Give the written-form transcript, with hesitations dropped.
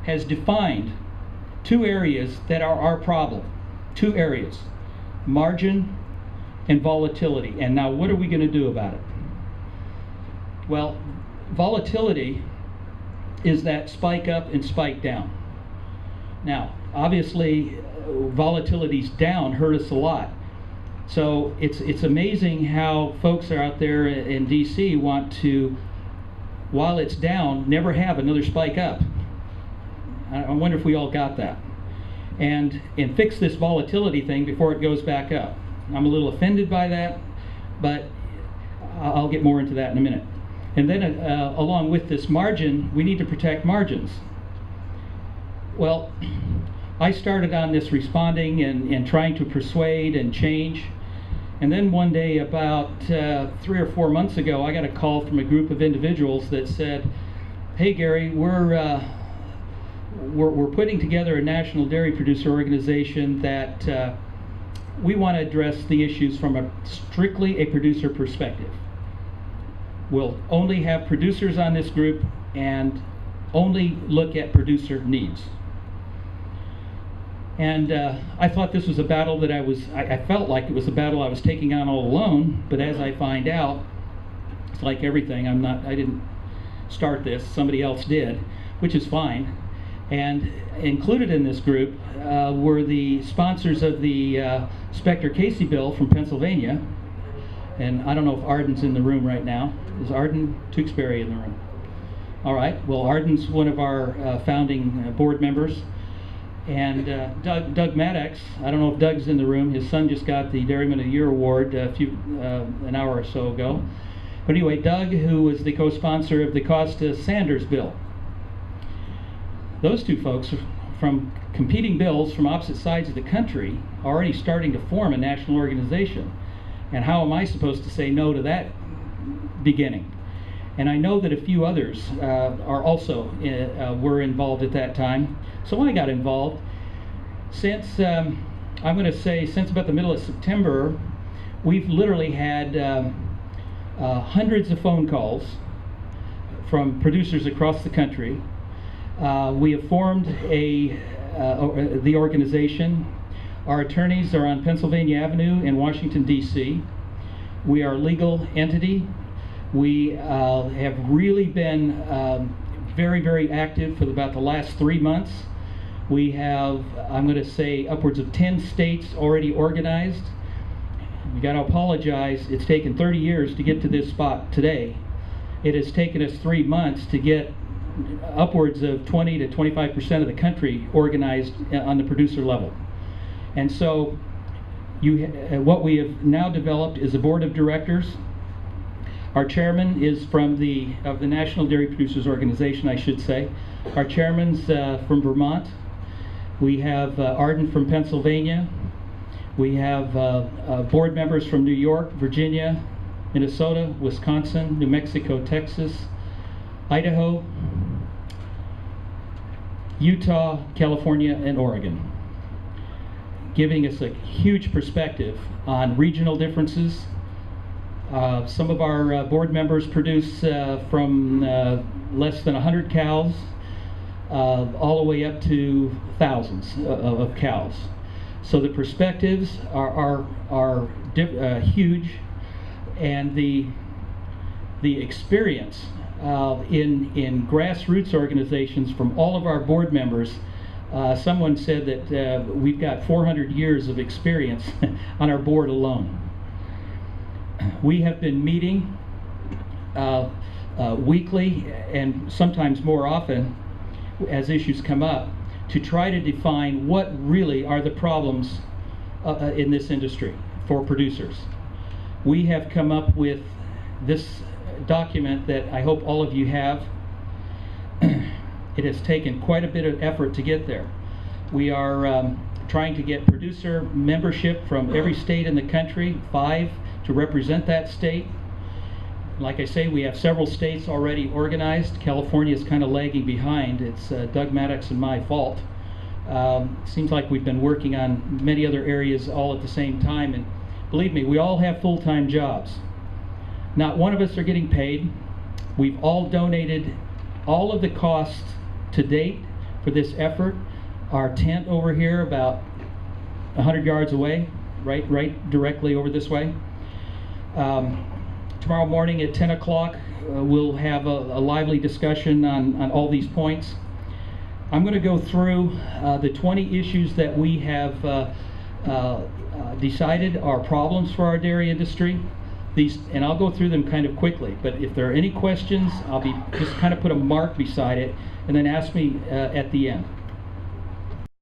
has defined two areas that are our problem. Two areas: margin and volatility. And now what are we going to do about it? Well, volatility is that spike up and spike down. Now, obviously, volatility's down hurt us a lot. So it's amazing how folks are out there in DC want to, while it's down, never have another spike up. I wonder if we all got that. And fix this volatility thing before it goes back up. I'm a little offended by that, but I'll get more into that in a minute. And then along with this margin, we need to protect margins. Well, I started on this responding and trying to persuade and change. And then one day, about 3 or 4 months ago, I got a call from a group of individuals that said, "Hey Gary, we're putting together a national dairy producer organization that we want to address the issues from strictly a producer perspective. We'll only have producers on this group and only look at producer needs." And I thought this was a battle that I felt like it was a battle I was taking on all alone, but as I find out, it's like everything, I didn't start this, somebody else did, which is fine. And included in this group were the sponsors of the Specter-Casey bill from Pennsylvania. And I don't know if Arden's in the room right now. Is Arden Tewksbury in the room? All right, well, Arden's one of our founding board members. And Doug Maddox, I don't know if Doug's in the room. His son just got the Dairyman of the Year award an hour or so ago. But anyway, Doug, who was the co-sponsor of the Costa-Sanders bill. Those two folks, from competing bills from opposite sides of the country, are already starting to form a national organization. And how am I supposed to say no to that beginning? And I know that a few others are also were involved at that time. So I got involved. Since, I'm going to say, since about the middle of September, we've literally had hundreds of phone calls from producers across the country. We have formed the organization. Our attorneys are on Pennsylvania Avenue in Washington, D.C. We are a legal entity. We have really been very, very active for about the last 3 months. We have, I'm going to say, upwards of 10 states already organized. We got to apologize. It's taken 30 years to get to this spot today. It has taken us 3 months to get upwards of 20 to 25% of the country organized on the producer level. And so what we have now developed is a board of directors. Our chairman is from the National Dairy Producers Organization, I should say. Our chairman's from Vermont. We have Arden from Pennsylvania. We have board members from New York, Virginia, Minnesota, Wisconsin, New Mexico, Texas, Idaho, Utah, California, and Oregon, giving us a huge perspective on regional differences. Some of our board members produce from less than 100 cows all the way up to thousands of cows. So the perspectives are huge, and the experience in grassroots organizations from all of our board members. Someone said that we've got 400 years of experience on our board alone. We have been meeting weekly and sometimes more often as issues come up to try to define what really are the problems in this industry for producers. We have come up with this document that I hope all of you have. It has taken quite a bit of effort to get there. We are trying to get producer membership from every state in the country, 5 to represent that state. Like I say, we have several states already organized. California is kind of lagging behind. It's Doug Maddox and my fault. Seems like we've been working on many other areas all at the same time, and believe me, we all have full-time jobs. Not one of us are getting paid. We've all donated all of the costs to date for this effort. Our tent over here about 100 yards away, right directly over this way. Tomorrow morning at 10 o'clock, we'll have a lively discussion on all these points. I'm going to go through the 20 issues that we have decided are problems for our dairy industry. And I'll go through them kind of quickly, but if there are any questions, I'll just kind of put a mark beside it and then ask me at the end.